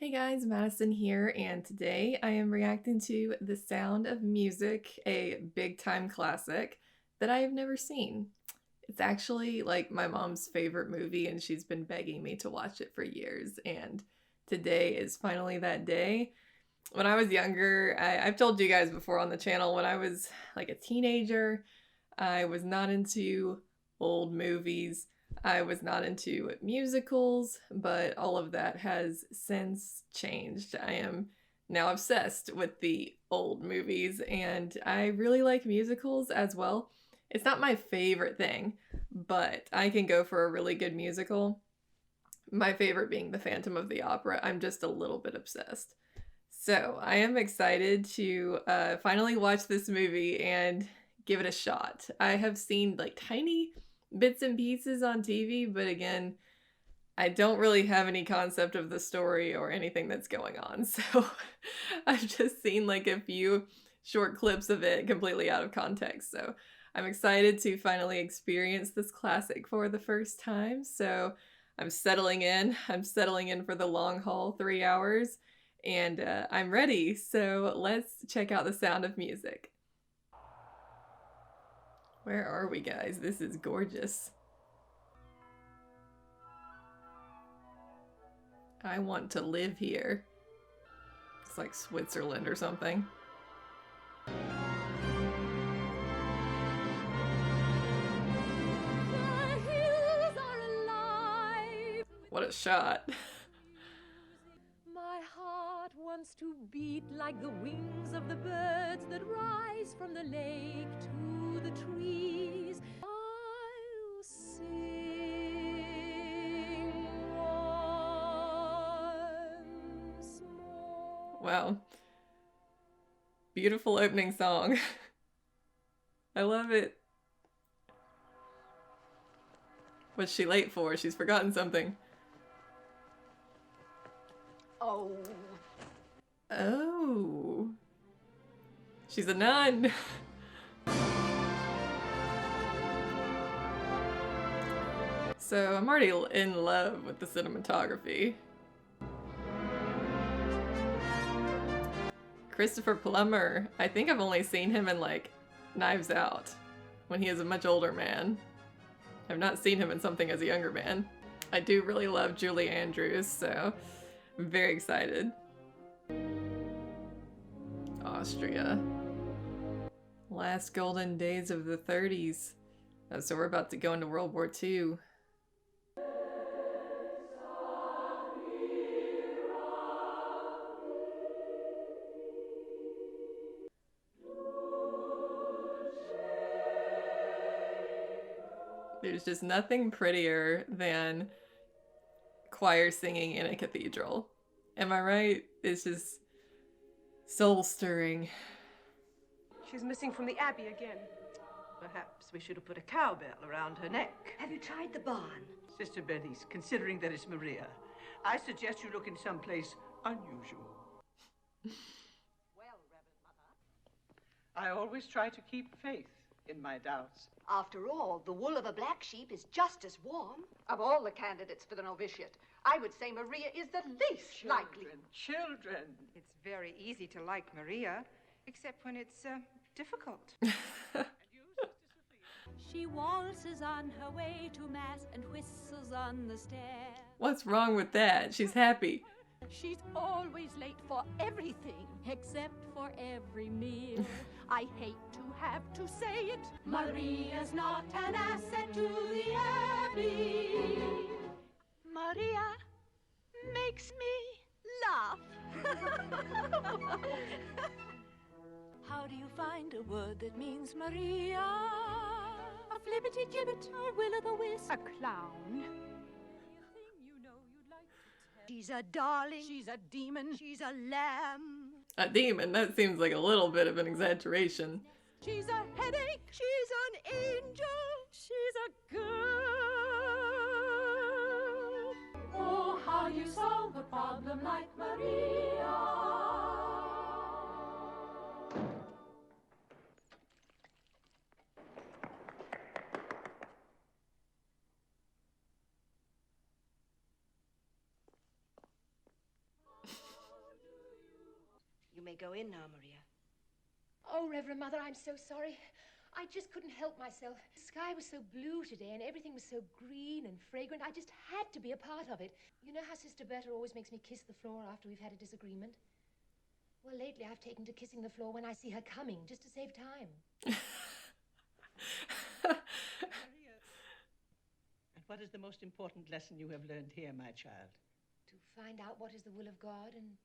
Hey guys, Madison here, and today I am reacting to The Sound of Music, a big time classic that I have never seen. It's actually like my mom's favorite movie, and she's been begging me to watch it for years, and today is finally that day. When I was younger, I've told you guys before on the channel, when I was like a teenager, I was not into old movies. I was not into musicals, but all of that has since changed. I am now obsessed with the old movies, and I really like musicals as well. It's not my favorite thing, but I can go for a really good musical. My favorite being The Phantom of the Opera. I'm just a little bit obsessed. So I am excited to finally watch this movie and give it a shot. I have seen like tiny bits and pieces on TV, but again, I don't really have any concept of the story or anything that's going on. So I've just seen like a few short clips of it completely out of context. So I'm excited to finally experience this classic for the first time. So I'm settling in. I'm settling in for the long haul, 3 hours, and I'm ready. So let's check out The Sound of Music. Where are we, guys? This is gorgeous. I want to live here. It's like Switzerland or something. What a shot. My heart wants to beat like the wings of the birds that rise from the lake to the trees. I'll sing once more. Wow. Beautiful opening song. I love it. What's she late for? She's forgotten something. Oh. Oh. She's a nun. So I'm already in love with the cinematography. Christopher Plummer. I think I've only seen him in like Knives Out when he is a much older man. I've not seen him in something as a younger man. I do really love Julie Andrews, so I'm very excited. Austria. Last golden days of the 30s. So we're about to go into World War II. There's just nothing prettier than choir singing in a cathedral. Am I right? It's just soul-stirring. She's missing from the Abbey again. Perhaps we should have put a cowbell around her neck. Have you tried the barn? Sister Bernice, considering that it's Maria, I suggest you look in some place unusual. Well, Reverend Mother. I always try to keep faith in my doubts. After all, the wool of a black sheep is just as warm. Of all the candidates for the novitiate, I would say Maria is the least likely. Children. It's very easy to like Maria, except when it's difficult. She waltzes on her way to mass and whistles on the stair. What's wrong with that? She's happy. She's always late for everything except for every meal. I hate to have to say it. Maria's not an asset to the Abbey. Maria makes me laugh. How do you find a word that means Maria? A flippity gibbet, a will-o'-the-wisp, a clown. She's a darling. She's a demon. She's a lamb. A demon? That seems like a little bit of an exaggeration. She's a headache. She's an angel. She's a girl. Oh, how you solve the problem like Maria. may go in now, Maria. Oh, Reverend Mother, I'm so sorry. I just couldn't help myself. The sky was so blue today and everything was so green and fragrant. I just had to be a part of it. You know how Sister Berta always makes me kiss the floor after we've had a disagreement? Well, lately I've taken to kissing the floor when I see her coming, just to save time. Maria, and what is the most important lesson you have learned here, my child? To find out what is the will of God and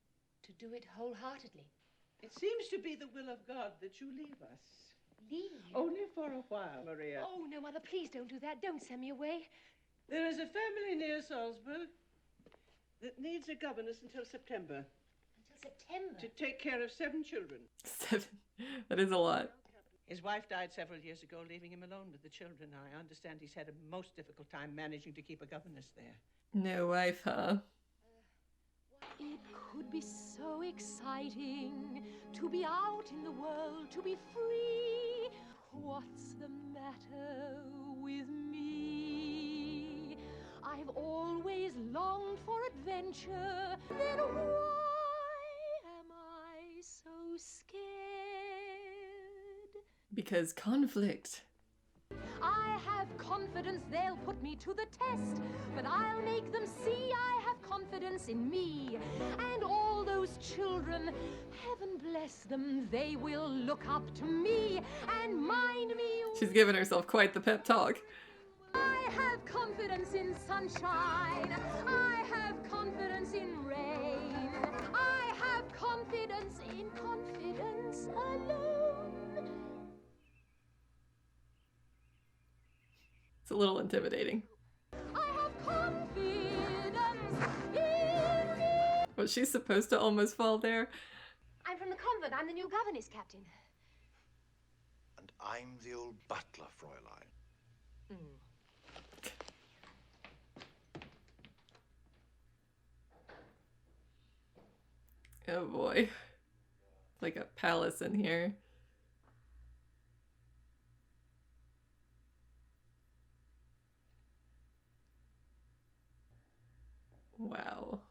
to do it wholeheartedly. It seems to be the will of God that you leave us. Leave? Only for a while, Maria. Oh, no, Mother, please don't do that. Don't send me away. There is a family near Salzburg that needs a governess until September. Until September? To take care of 7 children. 7. That is a lot. His wife died several years ago, leaving him alone with the children. I understand he's had a most difficult time managing to keep a governess there. No wife, huh? It could be so exciting to be out in the world, to be free. What's the matter with me? I've always longed for adventure. Then why am I so scared? Because conflict. I have confidence they'll put me to the test, but I'll make them see I have confidence in me. And all those children, heaven bless them, they will look up to me and mind me. She's giving herself quite the pep talk. I have confidence in sunshine. I have confidence in rain. I have confidence in confidence alone. It's a little intimidating. I have confidence in me. Was she supposed to almost fall there? I'm from the convent. I'm the new governess, Captain. And I'm the old butler, Fräulein. Oh boy. Like a palace in here. Wow.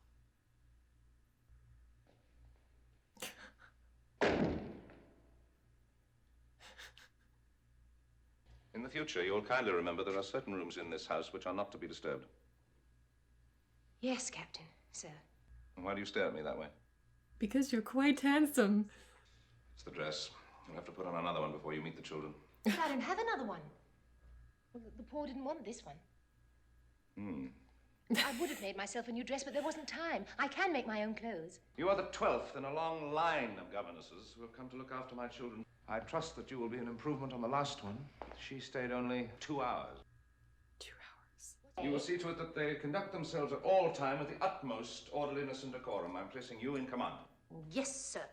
In the future, you'll kindly remember there are certain rooms in this house which are not to be disturbed. Yes, Captain, sir. And why do you stare at me that way? Because you're quite handsome. It's the dress. You'll have to put on another one before you meet the children. But I don't have another one. Well, the poor didn't want this one. I would have made myself a new dress, but there wasn't time. I can make my own clothes. You are the 12th in a long line of governesses who have come to look after my children. I trust that you will be an improvement on the last one. She stayed only 2 hours. 2 hours. You will see to it that they conduct themselves at all time with the utmost orderliness and decorum. I'm placing you in command. Yes, sir.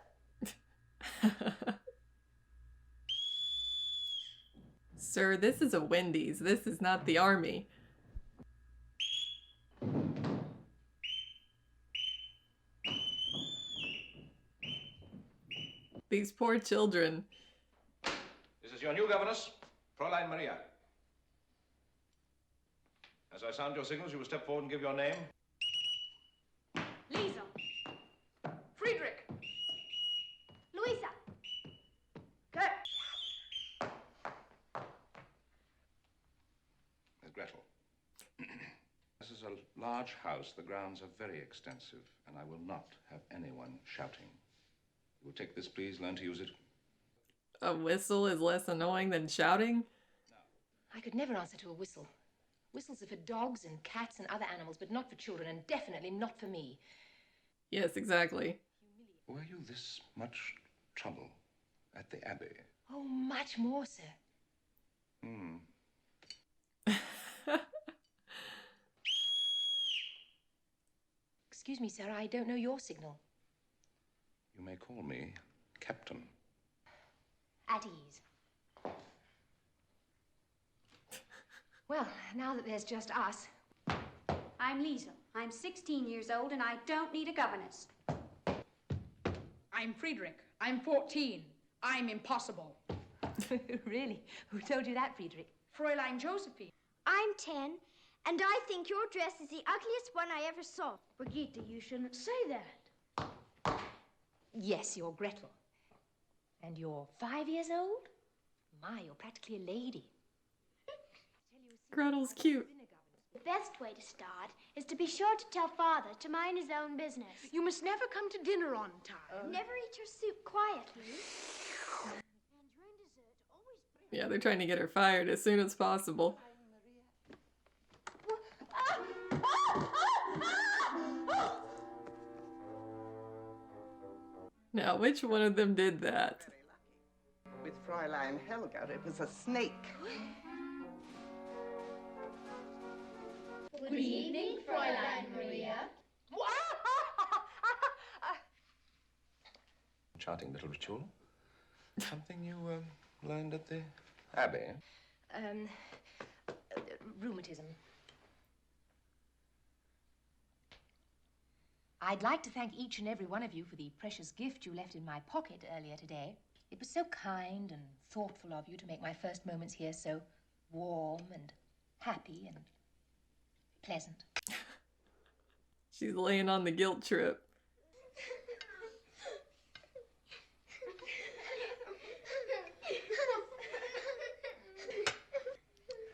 Sir, this is a Wendy's. This is not the army. These poor children. This is your new governess, Fräulein Maria. As I sound your signals, you will step forward and give your name. Lisa. Friedrich. Louisa! Miss Gretel. This is a large house. The grounds are very extensive, and I will not have anyone shouting. You will take this, please. Learn to use it. A whistle is less annoying than shouting? I could never answer to a whistle. Whistles are for dogs and cats and other animals, but not for children, and definitely not for me. Yes, exactly. Were you this much trouble at the Abbey? Oh, much more, sir. Excuse me, sir, I don't know your signal. You may call me Captain. At ease. Well, now that there's just us. I'm Lisa. I'm 16 years old and I don't need a governess. I'm Friedrich. I'm 14. I'm impossible. Really? Who told you that, Friedrich? Fräulein Josephine. I'm 10, and I think your dress is the ugliest one I ever saw. Brigitte, you shouldn't say that. Yes, you're Gretel. And you're 5 years old? My, you're practically a lady. Gretel's cute. The best way to start is to be sure to tell Father to mind his own business. You must never come to dinner on time. Never eat your soup quietly. Yeah, they're trying to get her fired as soon as possible. Now, which one of them did that? With Fräulein Helga, it was a snake. Good evening, Fräulein Maria. Enchanting little ritual. Something you learned at the Abbey. Rheumatism. I'd like to thank each and every one of you for the precious gift you left in my pocket earlier today. It was so kind and thoughtful of you to make my first moments here so warm and happy and pleasant. She's laying on the guilt trip.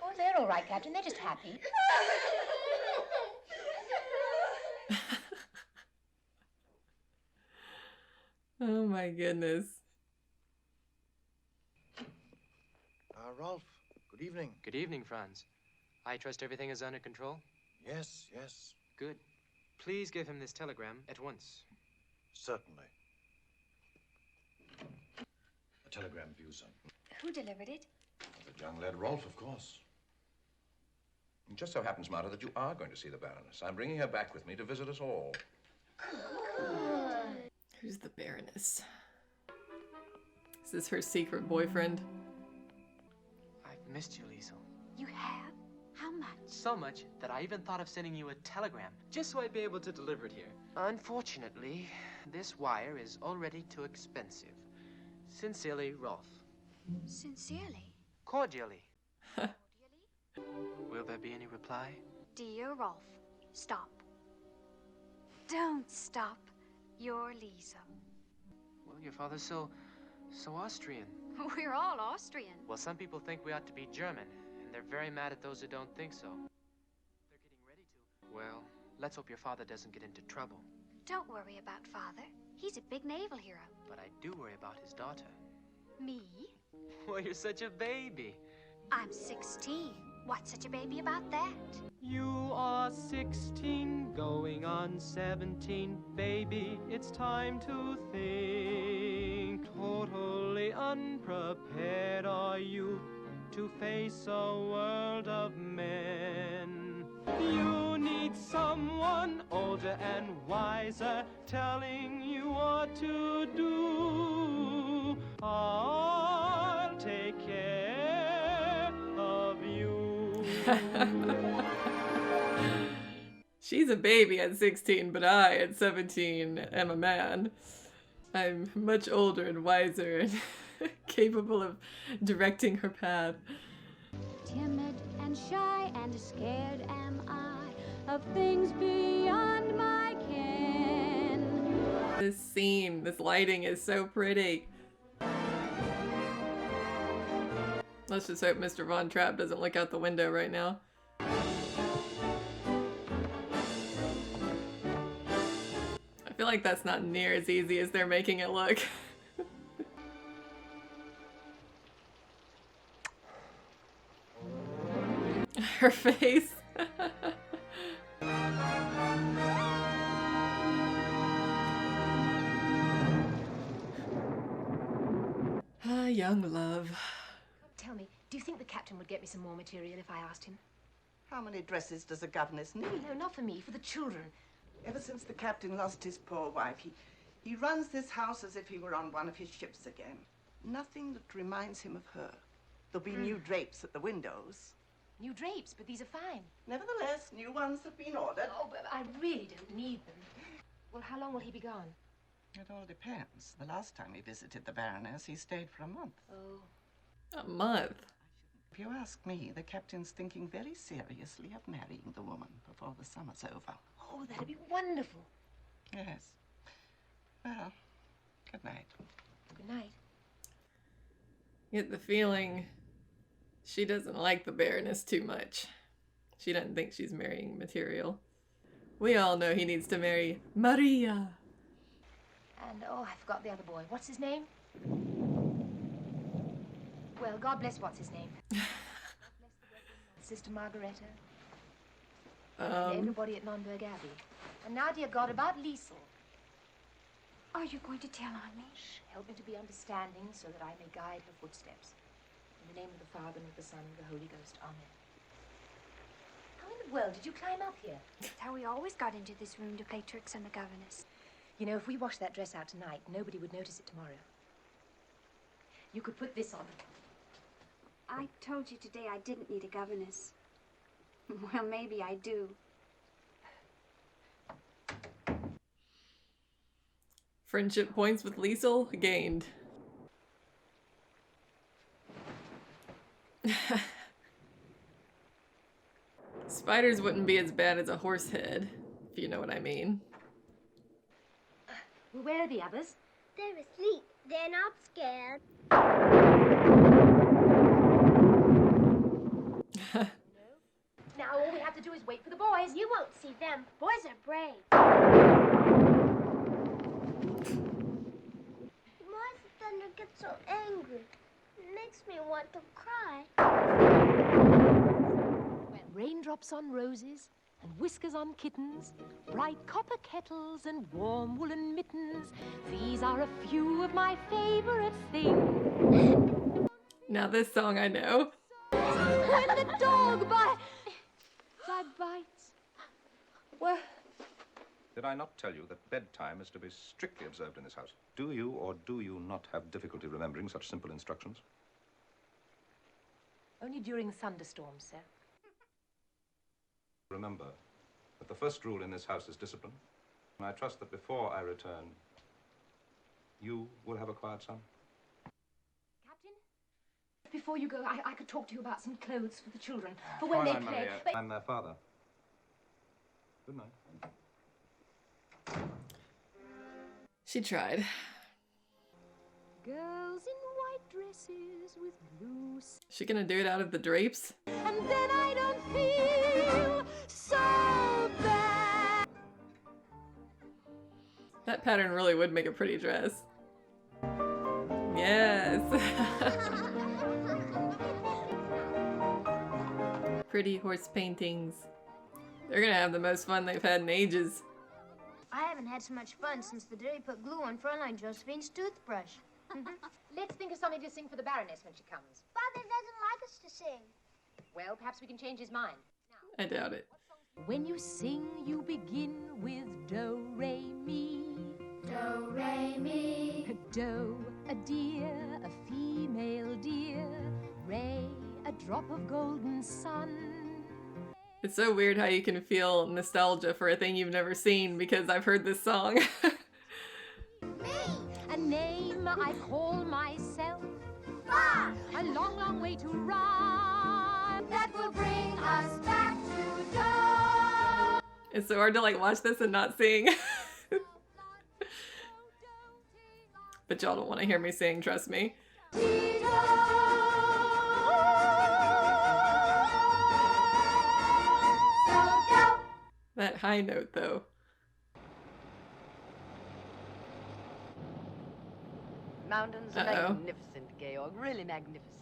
Oh, they're all right, Captain. They're just happy. Oh my goodness. Rolf, good evening. Good evening, Franz. I trust everything is under control? Yes, yes. Good. Please give him this telegram at once. Certainly. A telegram for you, son. Who delivered it? The young lad Rolf, of course. It just so happens, Marta, that you are going to see the Baroness. I'm bringing her back with me to visit us all. Who's the Baroness? Is this her secret boyfriend? I've missed you, Liesel. You have? How much? So much that I even thought of sending you a telegram, just so I'd be able to deliver it here. Unfortunately, this wire is already too expensive. Sincerely, Rolf. Sincerely? Cordially. Will there be any reply? Dear Rolf, stop. Don't stop. You're Liesel. Well, your father's so Austrian. We're all Austrian. Well, some people think we ought to be German, and they're very mad at those who don't think so. They're getting ready to. Well, let's hope your father doesn't get into trouble. Don't worry about Father. He's a big naval hero. But I do worry about his daughter. Me? Well, you're such a baby. I'm 16. What's such a baby about that? You are 16, going on 17, baby, it's time to think. Totally unprepared are you to face a world of men. You need someone older and wiser telling you what to do. I'll take care of you. She's a baby at 16, but I, at 17, am a man. I'm much older and wiser and capable of directing her path. Timid and shy and scared am I of things beyond my ken. This scene, this lighting is so pretty. Let's just hope Mr. Von Trapp doesn't look out the window right now. I feel like that's not near as easy as they're making it look. Her face. Ah, young love. Tell me, do you think the captain would get me some more material if I asked him? How many dresses does a governess need? No, not for me, for the children. Ever since the captain lost his poor wife, he runs this house as if he were on one of his ships again. Nothing that reminds him of her. There'll be new drapes at the windows. New drapes, but these are fine. Nevertheless, new ones have been ordered. Oh, but I really don't need them. Well, how long will he be gone? It all depends. The last time he visited the Baroness, he stayed for a month. Oh. A month? If you ask me, the captain's thinking very seriously of marrying the woman before the summer's over. Oh, that'd be wonderful. Yes. Well, Good night. Good night. Get the feeling she doesn't like the Baroness too much. She doesn't think she's marrying material. We all know he needs to marry Maria. And, oh, I forgot the other boy. What's his name? Well, God bless what's his name. Sister Margareta. And everybody at Nonberg Abbey. And now, dear God, about Liesel. Are you going to tell on me? Help me to be understanding so that I may guide her footsteps. In the name of the Father, and of the Son, and of the Holy Ghost. Amen. How in the world did you climb up here? That's how we always got into this room to play tricks on the governess. You know, if we wash that dress out tonight, nobody would notice it tomorrow. You could put this on. I told you today I didn't need a governess. Well, maybe I do. Friendship points with Liesel gained. Spiders wouldn't be as bad as a horse head, if you know what I mean. Well, where are the others? They're asleep. They're not scared. Now all we have to do is wait for the boys. You won't see them. Boys are brave. Why does the thunder get so angry? It makes me want to cry. Raindrops on roses and whiskers on kittens, bright copper kettles and warm woolen mittens. These are a few of my favorite things. Now this song I know. When the dog bites. Well, Did I not tell you that bedtime is to be strictly observed in this house? Do you or do you not have difficulty remembering such simple instructions? only during thunderstorms, sir. Remember that the first rule in this house is discipline. And I trust that before I return, you will have a quiet son. Captain, before you go, I could talk to you about some clothes for the children, for when they play. But... I'm their father. Good night. She tried. Girls in white dresses with blue... She gonna do it out of the drapes? And then I don't feel so bad. That pattern really would make a pretty dress. Yes. Pretty horse paintings. They're gonna have the most fun they've had in ages. I haven't had so much fun since the day put glue on Fräulein Josephine's toothbrush. Let's think of something to sing for the Baroness when she comes. Father doesn't like us to sing. Well, perhaps we can change his mind. I doubt it. When you sing, you begin with do, re, mi. Do, re, mi. Do, a deer, a female deer. Re, a drop of golden sun. It's so weird how you can feel nostalgia for a thing you've never seen because I've heard this song. A name I call myself. Far. A long, long way to run. That will bring us back to do. It's so hard to like watch this and not sing. But y'all don't want to hear me sing, trust me. That high note though. Mountains are magnificent, Georg, really magnificent.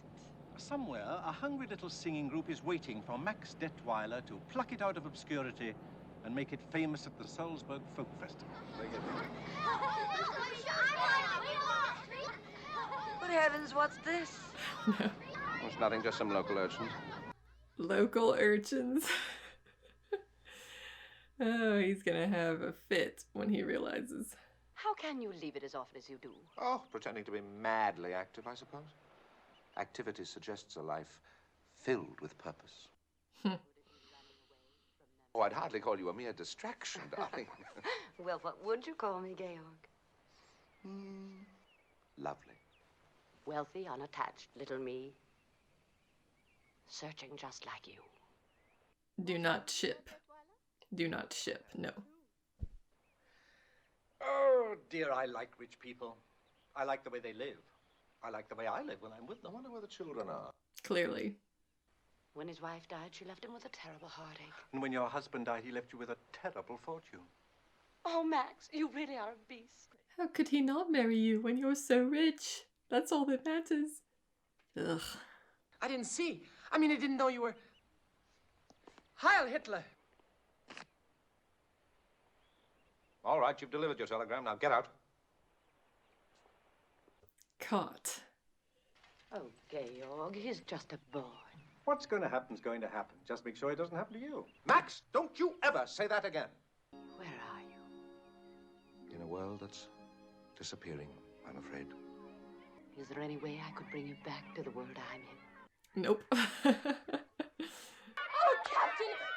Somewhere, a hungry little singing group is waiting for Max Detweiler to pluck it out of obscurity and make it famous at the Salzburg Folk Festival. Good heavens, what's this? It's nothing, just some local urchins. Local urchins? Oh, he's gonna have a fit when he realizes. How can you leave it as often as you do? Oh, pretending to be madly active, I suppose. Activity suggests a life filled with purpose. Oh, I'd hardly call you a mere distraction, darling. Well, what would you call me, Georg? Lovely. Wealthy, unattached, little me. Searching just like you. Do not ship. Do not ship, no. Oh, dear, I like rich people. I like the way they live. I like the way I live when I'm with them. I wonder where the children are. Clearly. When his wife died, she left him with a terrible heartache. And when your husband died, he left you with a terrible fortune. Oh, Max, you really are a beast. How could he not marry you when you're so rich? That's all that matters. Ugh. I didn't see. I mean, I didn't know you were... Heil Hitler! All right, you've delivered your telegram. Now get out. Caught. Oh, Georg, he's just a boy. What's going to happen's going to happen. Just make sure it doesn't happen to you. Max, don't you ever say that again. Where are you? In a world that's disappearing, I'm afraid. Is there any way I could bring you back to the world I'm in? Nope. Oh, Captain,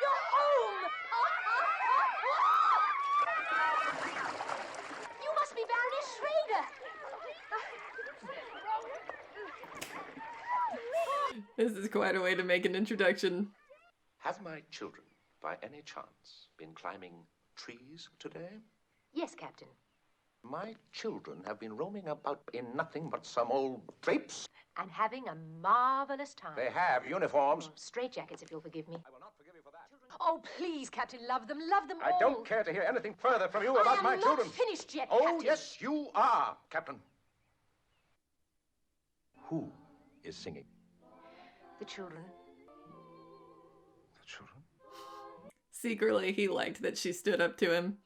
you're home! You must be Baroness Schrader. This is quite a way to make an introduction. Have my children, by any chance, been climbing trees today? Yes, Captain. My children have been roaming about in nothing but some old drapes. And having a marvelous time. They have uniforms. Straitjackets, if you'll forgive me. I will not forgive you for that. Oh, please, Captain, love them all. I don't care to hear anything further from you about my children. I am not finished yet, Oh, Captain. yes, you are, Captain. Who is singing? The children. The children? Secretly, he liked that she stood up to him.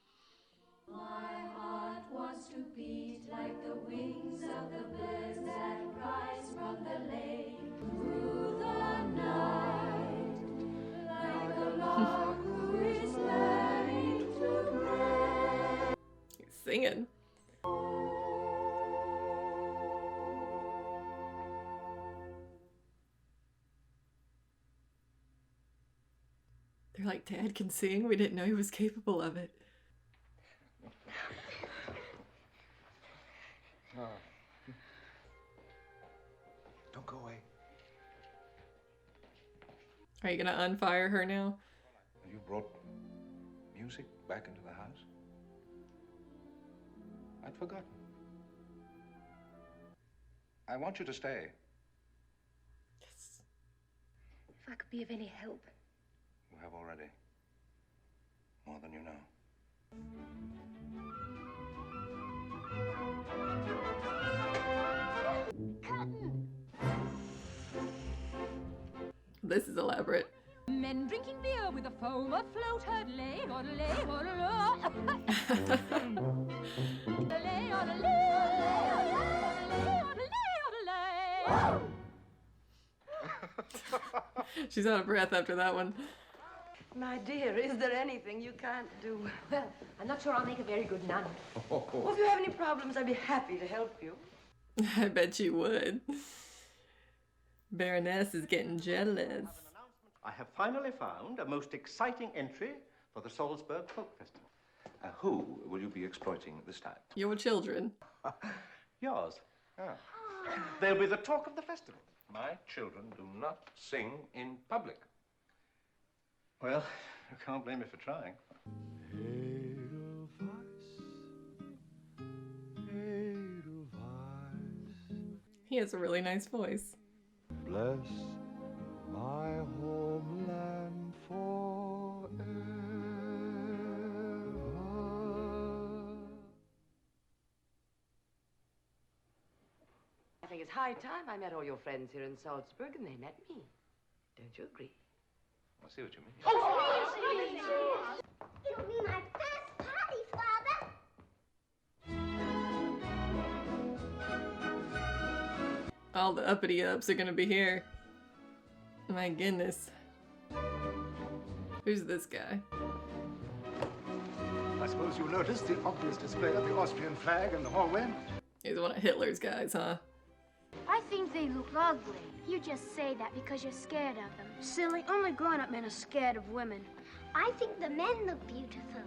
My heart wants to beat like the wings of the birds that rise from the lake through the night, like a lark who is learning to pray. He's singing. They're like, Dad can sing? We didn't know he was capable of it. Don't go away. Are you gonna unfire her now? You brought music back into the house? I'd forgotten. I want you to stay. Yes. If I could be of any help. You have already. More than you know. This is elaborate. Men drinking beer with a foam afloat, hurley, odelay, odelay. Odelay, odelay, odelay, odelay. She's out of breath after that one. My dear, is there anything you can't do? Well, I'm not sure I'll make a very good nun. Well, if you have any problems, I'd be happy to help you. I bet you would. Baroness is getting jealous. I have finally found a most exciting entry for the Salzburg Folk Festival. Who will you be exploiting this time? Your children. Yours. They'll be the talk of the festival. My children do not sing in public. Well, you can't blame me for trying. He has a really nice voice. Bless my homeland forever. I think it's high time I met all your friends here in Salzburg and they met me. Don't you agree? I see what you mean. It'll be my best party, Father. All the uppity ups are gonna be here. My goodness. Who's this guy? I suppose you noticed the obvious display of the Austrian flag in the hallway? He's one of Hitler's guys, huh? I think they look ugly. You just say that because you're scared of them. Silly, only grown-up men are scared of women. I think the men look beautiful.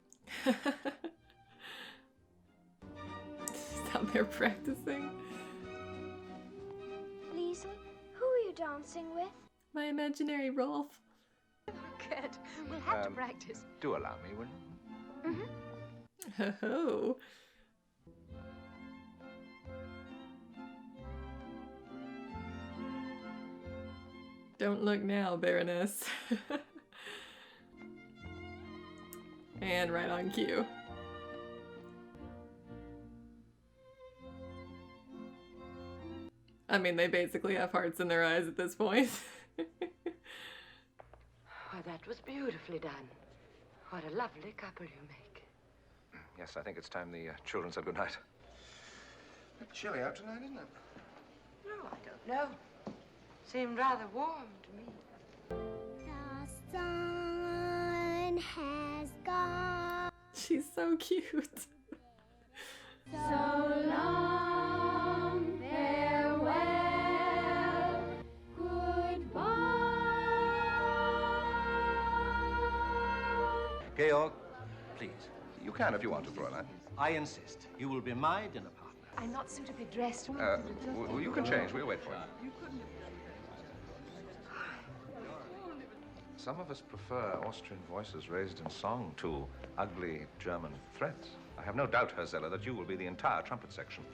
He's out there practicing. Liesl, who are you dancing with? My imaginary Rolf. Good. We'll have to practice. Do allow me, will you? Ho ho. Don't look now, Baroness. And right on cue. I mean, they basically have hearts in their eyes at this point. Oh, that was beautifully done. What a lovely couple you make. Yes, I think it's time the children said goodnight. Bit chilly out tonight, isn't it? No, I don't know. Seemed rather warm to me. The sun has gone. She's so cute. So long, farewell, goodbye. Georg, please. You can if you want to throw a line. I insist. You will be my dinner partner. I'm not suitably dressed. Well, you can change. We'll wait for you. Some of us prefer Austrian voices raised in song to ugly German threats. I have no doubt, Herr Zeller, that you will be the entire trumpet section.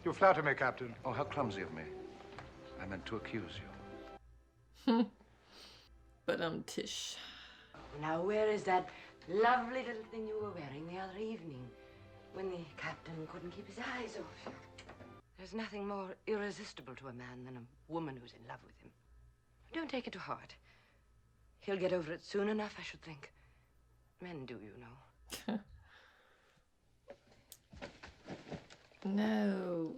You flatter me, Captain. Oh, how clumsy of me. I meant to accuse you. But Tish. Now, where is that lovely little thing you were wearing the other evening when the captain couldn't keep his eyes off you? There's nothing more irresistible to a man than a woman who's in love with him. Don't take it to heart. He'll get over it soon enough, I should think. Men do, you know. No.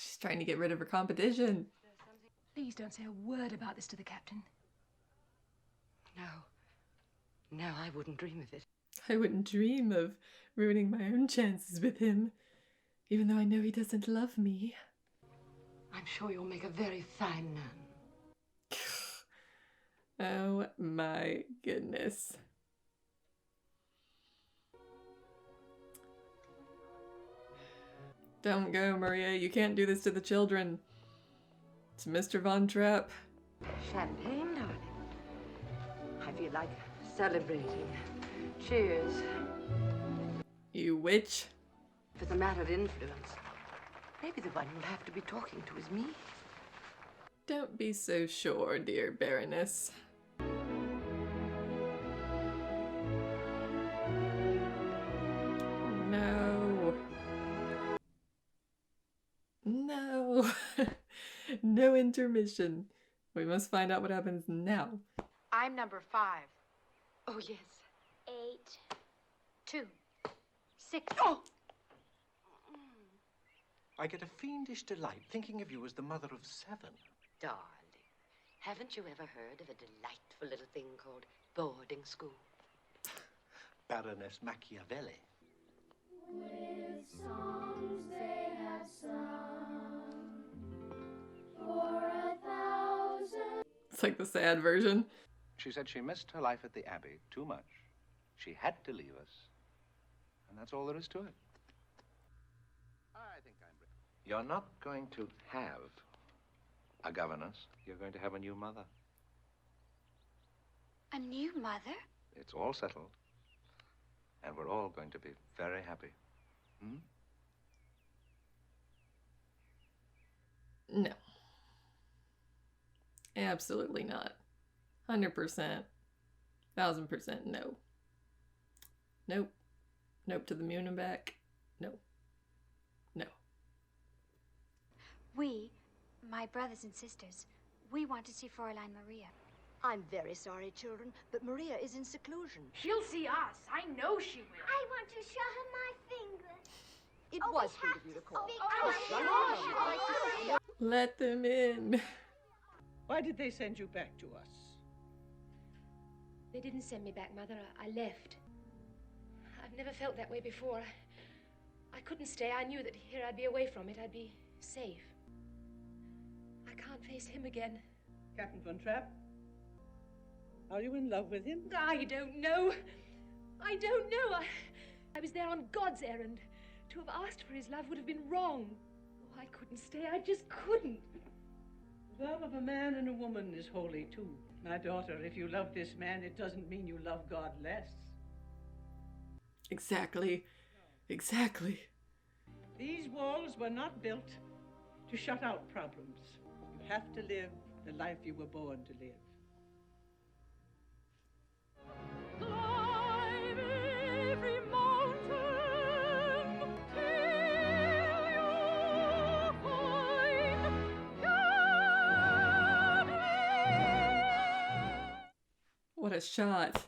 She's trying to get rid of her competition. Please don't say a word about this to the captain. No. No, I wouldn't dream of it. I wouldn't dream of ruining my own chances with him, even though I know he doesn't love me. I'm sure you'll make a very fine nun. Oh my goodness. Don't go, Maria. You can't do this to the children. It's Mr. Von Trapp. Champagne, darling. I feel like celebrating. Cheers. You witch. For the matter of influence, maybe the one you'll have to be talking to is me. Don't be so sure, dear Baroness. No. No. No intermission. We must find out what happens now. I'm number 5. Oh, yes. 8, 2, 6. Oh! I get a fiendish delight thinking of you as the mother of 7. Darling, haven't you ever heard of a delightful little thing called boarding school? Baroness Machiavelli. With songs they have sung for 1,000. It's like the sad version. She said she missed her life at the Abbey too much. She had to leave us. And that's all there is to it. I think I'm ready. You're not going to have a governess. You're going to have a new mother. A new mother? It's all settled. And we're all going to be very happy. Hmm? No. Absolutely not. 100%. 1,000% no. Nope. Nope to the moon and back. No. No. We, my brothers and sisters, we want to see Fräulein Maria. I'm very sorry, children, but Maria is in seclusion. She'll see us. I know she will. I want to show her my finger. It was sweet of you to call. Let them in. Why did they send you back to us? They didn't send me back, Mother. I left. I've never felt that way before. I couldn't stay. I knew that here I'd be away from it. I'd be safe. I can't face him again. Captain Von Trapp? Are you in love with him? I don't know. I don't know. I was there on God's errand. To have asked for his love would have been wrong. Oh, I couldn't stay. I just couldn't. The love of a man and a woman is holy, too. My daughter, if you love this man, it doesn't mean you love God less. Exactly. Exactly. These walls were not built to shut out problems. You have to live the life you were born to live. Climb every mountain till you find What a shot.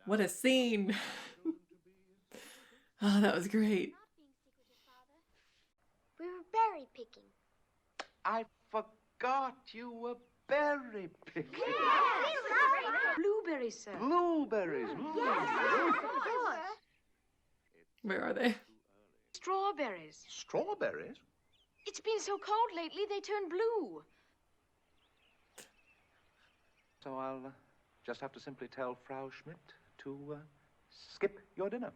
What a scene. Oh, that was great. We were berry picking. I forgot you were berry picking. Blueberries, sir. Blueberries. Where are they? Strawberries. Strawberries? It's been so cold lately, they turn blue. So I'll just have to simply tell Frau Schmidt to skip your dinner.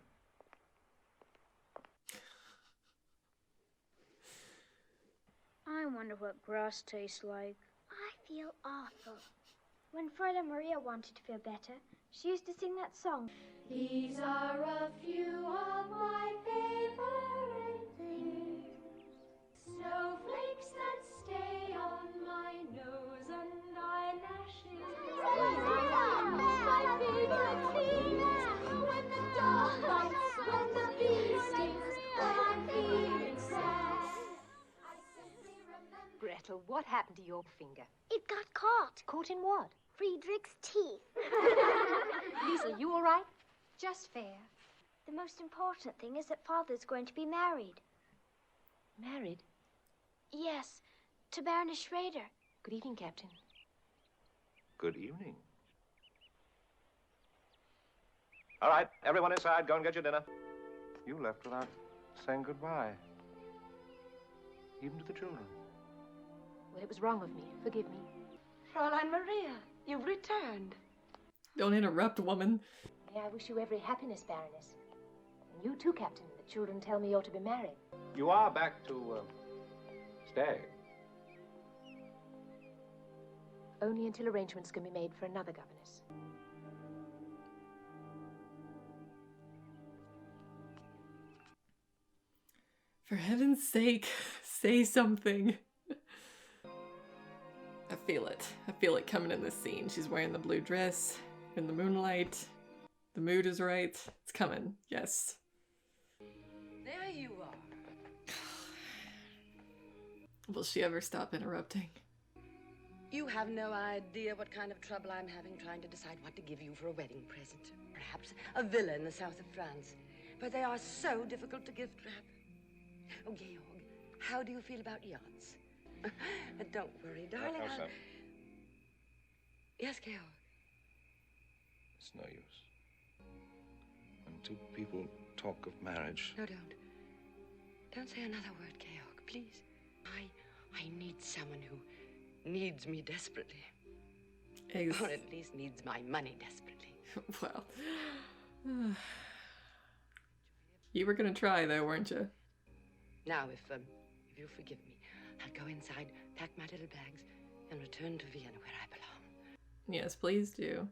I wonder what grass tastes like. I feel awful. When Fräulein Maria wanted to feel better, she used to sing that song. These are a few of my favorite things. Snowflakes that stay on my nose and eyelashes. My favorite things. When the dog bites, when the bee stings, when I'm feeling sad. Gretel, what happened to your finger? It got caught. Caught in what? Friedrich's teeth. Liesl, you all right? Just fair. The most important thing is that Father's going to be married. Married? Yes, to Baroness Schrader. Good evening, Captain. Good evening. All right, everyone inside, go and get your dinner. You left without saying goodbye. Even to the children. Well, it was wrong of me. Forgive me. Fräulein Maria, you've returned. Don't interrupt, woman. May I wish you every happiness, Baroness. And you too, Captain. The children tell me you're to be married. You are back to stay. Only until arrangements can be made for another governess. For heaven's sake, say something. I feel it. I feel it coming in this scene. She's wearing the blue dress in the moonlight. The mood is right. It's coming. Yes. There you are. Will she ever stop interrupting? You have no idea what kind of trouble I'm having trying to decide what to give you for a wedding present. Perhaps a villa in the south of France. But they are so difficult to gift wrap. Oh, Georg, how do you feel about yachts? Don't worry, darling. Elsa. Yes, Georg. It's no use. When two people talk of marriage... No, don't. Don't say another word, Georg, please. I need someone who needs me desperately. Or at least needs my money desperately. Well... You were gonna try, though, weren't you? Now, if you'll forgive me, I'll go inside, pack my little bags, and return to Vienna where I belong. Yes, please do.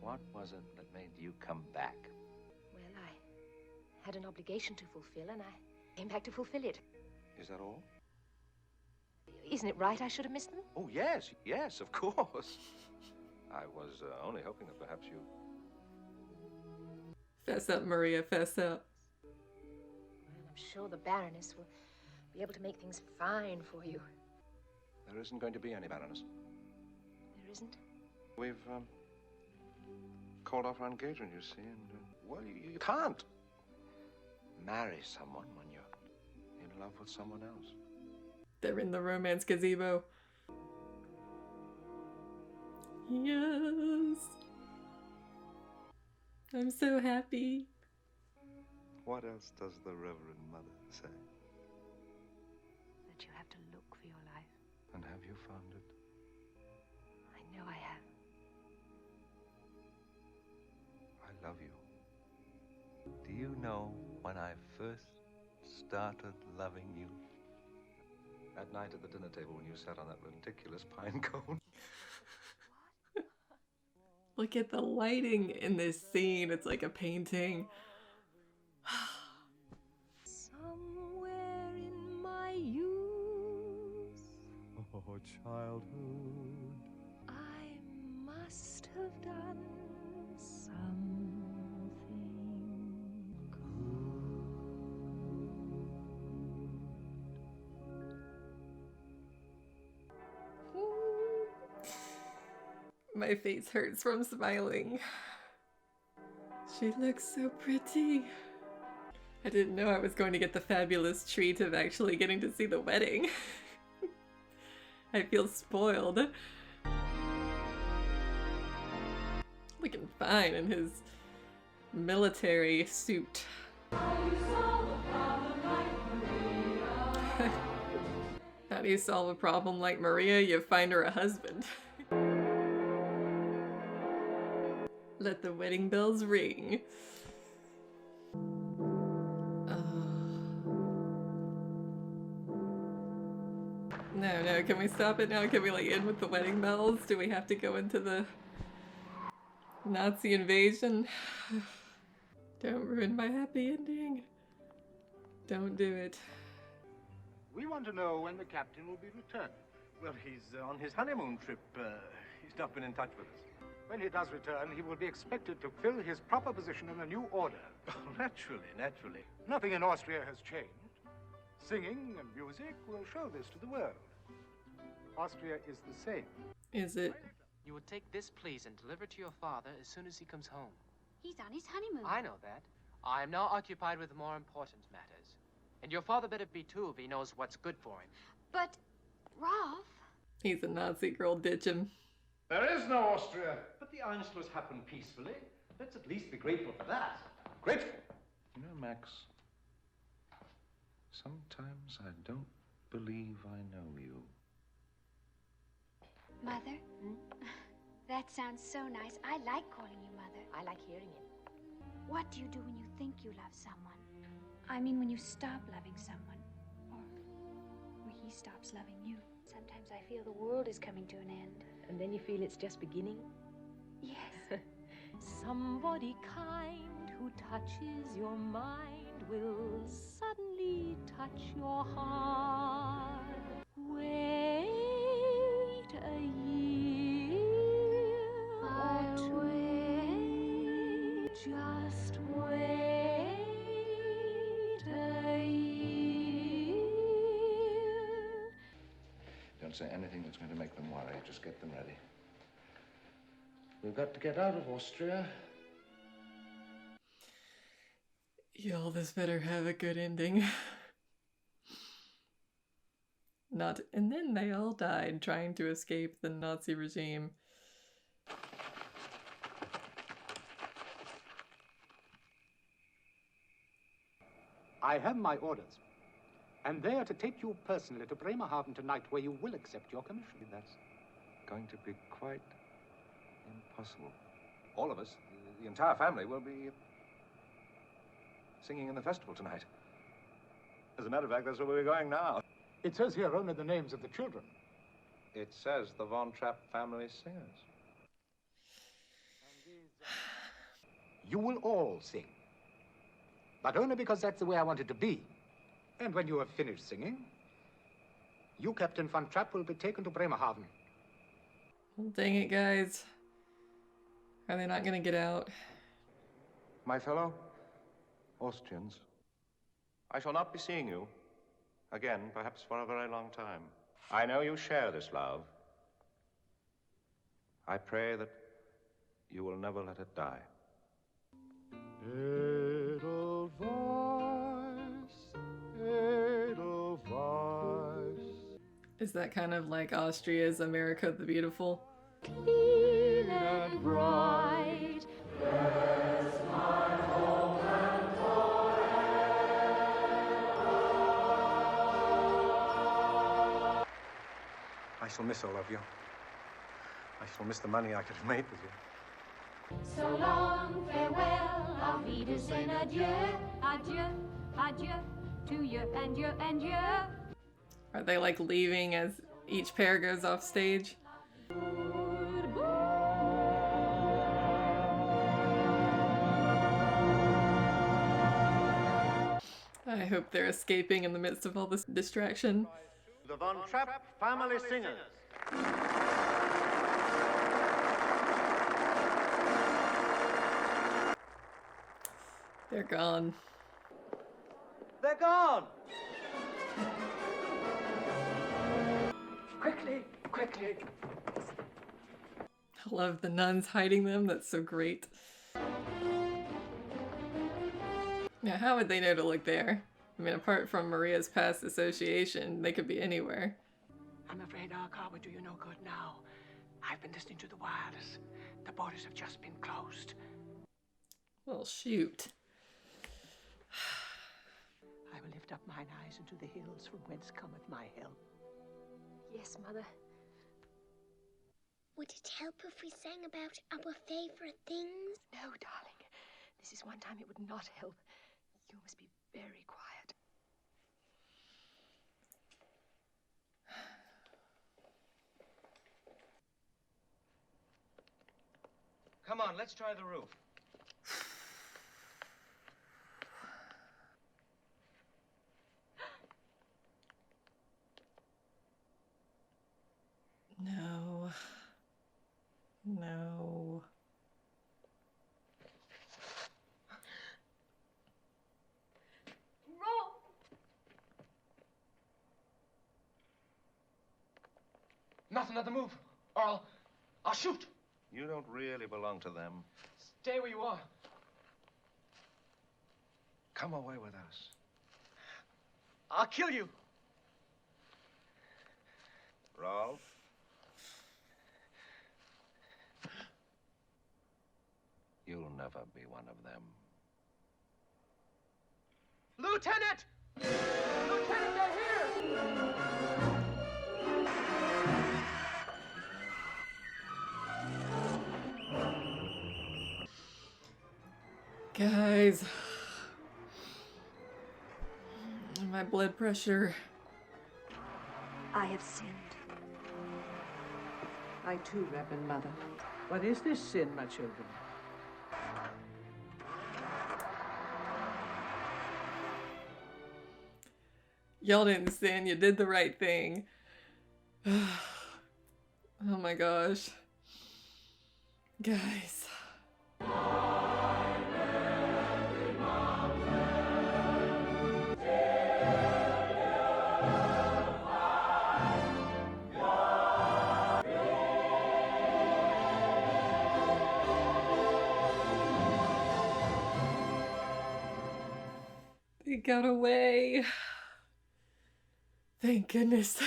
What was it that made you come back? Well, I had an obligation to fulfill, and I came back to fulfill it. Is that all? Isn't it right I should have missed them? Oh, yes, yes, of course. I was only hoping that perhaps you... Fess up, Maria, fess up. Well, I'm sure the Baroness will be able to make things fine for you. There isn't going to be any Baroness. There isn't? We've called off our engagement, you see, and, well, you can't marry someone when you're in love with someone else. They're in the romance gazebo. Yes. I'm so happy. What else does the Reverend Mother say? That you have to look for your life. And have you found it? I know I have. I love you. Do you know when I first started loving you? That night at the dinner table when you sat on that ridiculous pine cone. Look at the lighting in this scene. It's like a painting. Somewhere in my youth your childhood. I must have done something My face hurts from smiling. She looks so pretty. I didn't know I was going to get the fabulous treat of actually getting to see the wedding. I feel spoiled. Looking fine in his military suit. How do you solve a problem like Maria? You find her a husband. Let the wedding bells ring. No, can we stop it now? Can we like end with the wedding bells? Do we have to go into the Nazi invasion? Don't ruin my happy ending. Don't do it. We want to know when the captain will be returned. Well, he's on his honeymoon trip. He's not been in touch with us. When he does return, he will be expected to fill his proper position in the new order. Oh, naturally. Nothing in Austria has changed. Singing and music will show this to the world. Austria is the same. Is it? You will take this, please, and deliver it to your father as soon as he comes home. He's on his honeymoon. I know that. I am now occupied with more important matters. And your father better be too if he knows what's good for him. But, Rolf... He's a Nazi girl, ditch him. There is no Austria. But the Einschluss happened peacefully. Let's at least be grateful for that. Grateful. You know, Max, sometimes I don't believe I know you. Mother? That sounds so nice. I like calling you Mother. I like hearing it. What do you do when you think you love someone? I mean, when you stop loving someone. Or he stops loving you. Sometimes I feel the world is coming to an end. And then you feel it's just beginning? Yes. Somebody kind who touches your mind will suddenly touch your heart. Wait a year or two. Just wait a year. Don't say anything that's going to make them worry. Just get them ready. We've got to get out of Austria. Y'all, this better have a good ending. Not, and then they all died trying to escape the Nazi regime. I have my orders. And they are to take you personally to Bremerhaven tonight, where you will accept your commission. That's going to be quite impossible. All of us, the entire family, will be singing in the festival tonight. As a matter of fact, that's where we're going now. It says here only the names of the children. It says the Von Trapp family singers. You will all sing. But only because that's the way I want it to be. And when you have finished singing, you, Captain Von Trapp, will be taken to Bremerhaven. Well, dang it, guys. Are they not gonna get out? My fellow Austrians, I shall not be seeing you again, perhaps for a very long time. I know you share this love. I pray that you will never let it die. Is that kind of like Austria's America the Beautiful? Clean and bright, there's my home and I shall miss all of you. I shall miss the money I could have made with you. So long, farewell, auf Wiedersehen, adieu, adieu, adieu, to you and you and you. Are they like leaving as each pair goes off stage? I hope they're escaping in the midst of all this distraction. The Von Trapp Family Singers. They're gone. They're gone! Quickly, quickly. I love the nuns hiding them. That's so great. Now, how would they know to look there? I mean, apart from Maria's past association, they could be anywhere. I'm afraid our car would do you no good now. I've been listening to the wireless. The borders have just been closed. Well, shoot. I will lift up mine eyes into the hills from whence cometh my help. Yes, Mother. Would it help if we sang about our favorite things? No, darling. This is one time it would not help. You must be very quiet. Come on, let's try the roof. No. No. Nothing on the move, or I'll shoot. You don't really belong to them. Stay where you are. Come away with us. I'll kill you. Rolf? You'll never be one of them. Lieutenant! Lieutenant, they're here! Guys. My blood pressure. I have sinned. I too, Reverend Mother. What is this sin, my children? Y'all didn't sin, you did the right thing. Oh my gosh. Guys. They got away. Thank goodness.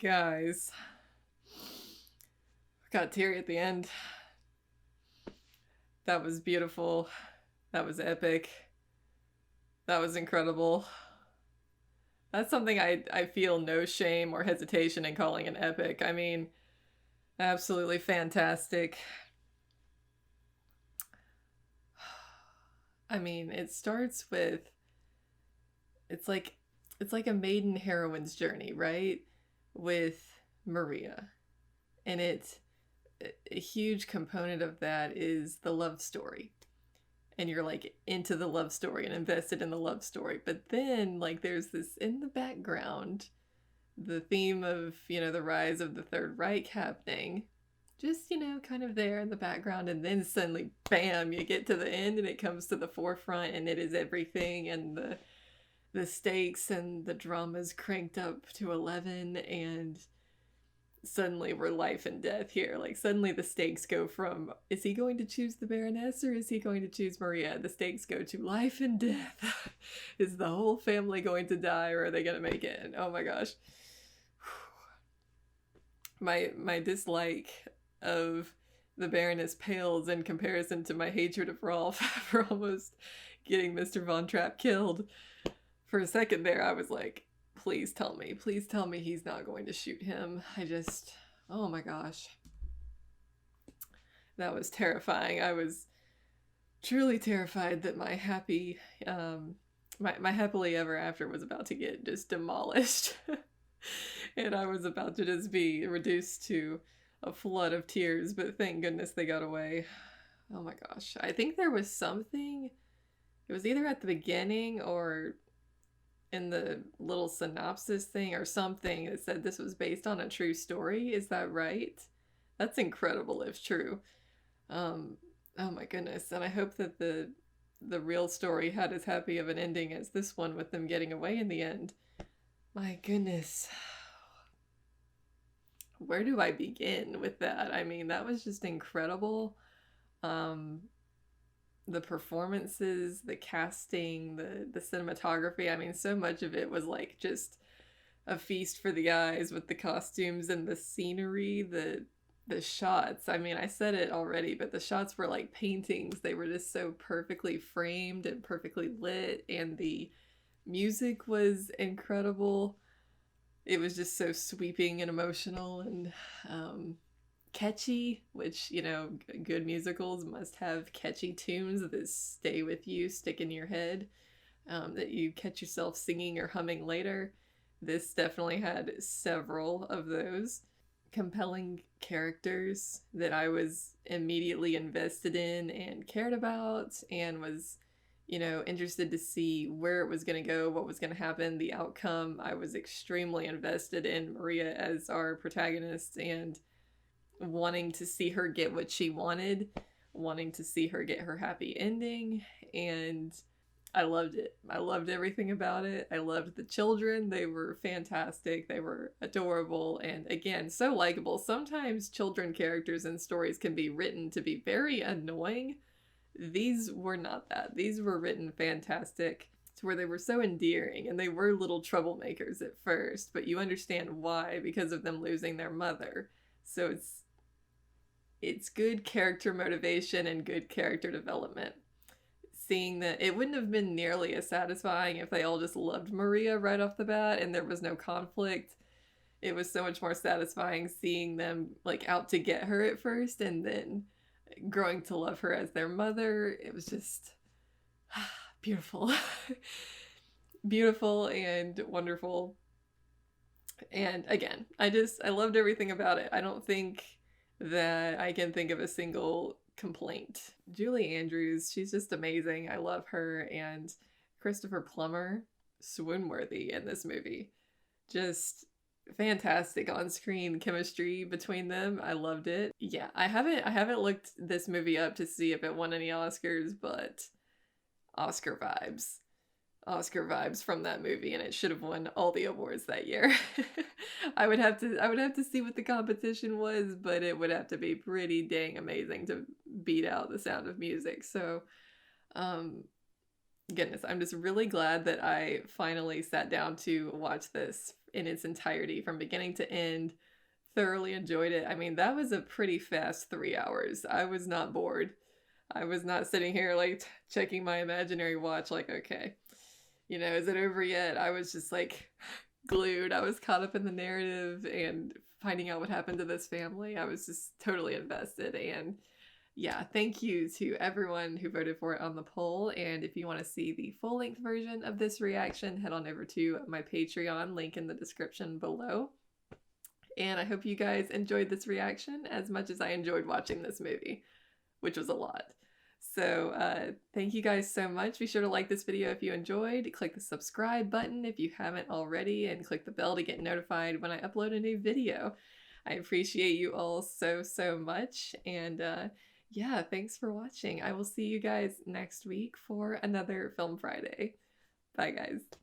Guys. Got teary at the end. That was beautiful. That was epic. That was incredible. That's something I feel no shame or hesitation in calling an epic. I mean, absolutely fantastic. I mean, it starts with, it's like a maiden heroine's journey, right? With Maria. And a huge component of that is the love story. And you're like into the love story and invested in the love story. But then like there's this in the background, the theme of, you know, the rise of the Third Reich happening. Just, you know, kind of there in the background, and then suddenly, bam, you get to the end and it comes to the forefront and it is everything, and the stakes and the drama's cranked up to 11, and suddenly we're life and death here. Like, suddenly the stakes go from, is he going to choose the Baroness or is he going to choose Maria? The stakes go to life and death. Is the whole family going to die, or are they going to make it? And oh my gosh. My dislike of the Baroness pales in comparison to my hatred of Rolf for almost getting Mr. Von Trapp killed. For a second there, I was like, please tell me he's not going to shoot him. Oh my gosh. That was terrifying. I was truly terrified that my happily ever after was about to get just demolished. And I was about to just be reduced to a flood of tears, but thank goodness they got away. Oh my gosh. I think there was something, it was either at the beginning or in the little synopsis thing or something, it said this was based on a true story. Is that right? That's incredible if true. Oh my goodness. And I hope that the real story had as happy of an ending as this one with them getting away in the end. My goodness. Where do I begin with that? I mean, that was just incredible. The performances, the casting, the cinematography. I mean, so much of it was like just a feast for the eyes with the costumes and the scenery, the shots. I mean, I said it already, but the shots were like paintings. They were just so perfectly framed and perfectly lit, and the music was incredible. It was just so sweeping and emotional and catchy, which, you know, good musicals must have catchy tunes that stay with you, stick in your head, that you catch yourself singing or humming later. This definitely had several of those. Compelling characters that I was immediately invested in and cared about, and was, you know, interested to see where it was going to go, what was going to happen, the outcome. I was extremely invested in Maria as our protagonist and wanting to see her get what she wanted, wanting to see her get her happy ending, and I loved it. I loved everything about it. I loved the children. They were fantastic. They were adorable and, again, so likable. Sometimes children characters in stories can be written to be very annoying. These were not that. These were written fantastic to where they were so endearing, and they were little troublemakers at first, but you understand why, because of them losing their mother. So it's good character motivation and good character development. Seeing that it wouldn't have been nearly as satisfying if they all just loved Maria right off the bat and there was no conflict. It was so much more satisfying seeing them like out to get her at first and then growing to love her as their mother. It was just beautiful. Beautiful and wonderful. And again, I loved everything about it. I don't think that I can think of a single complaint. Julie Andrews, she's just amazing. I love her. And Christopher Plummer, swoon-worthy in this movie. Just fantastic on-screen chemistry between them. I loved it. Yeah, I haven't looked this movie up to see if it won any Oscars, but Oscar vibes. Oscar vibes from that movie, and it should have won all the awards that year. I would have to see what the competition was, but it would have to be pretty dang amazing to beat out The Sound of Music. So, goodness, I'm just really glad that I finally sat down to watch this in its entirety from beginning to end. Thoroughly enjoyed it. I mean, that was a pretty fast 3 hours. I was not bored. I was not sitting here like checking my imaginary watch like, okay, you know, is it over yet? I was just like glued. I was caught up in the narrative and finding out what happened to this family. I was just totally invested. And yeah, thank you to everyone who voted for it on the poll. And if you want to see the full-length version of this reaction, head on over to my Patreon, link in the description below. And I hope you guys enjoyed this reaction as much as I enjoyed watching this movie, which was a lot. So thank you guys so much. Be sure to like this video if you enjoyed. Click the subscribe button if you haven't already, and click the bell to get notified when I upload a new video. I appreciate you all so, so much. And yeah, thanks for watching. I will see you guys next week for another Film Friday. Bye, guys.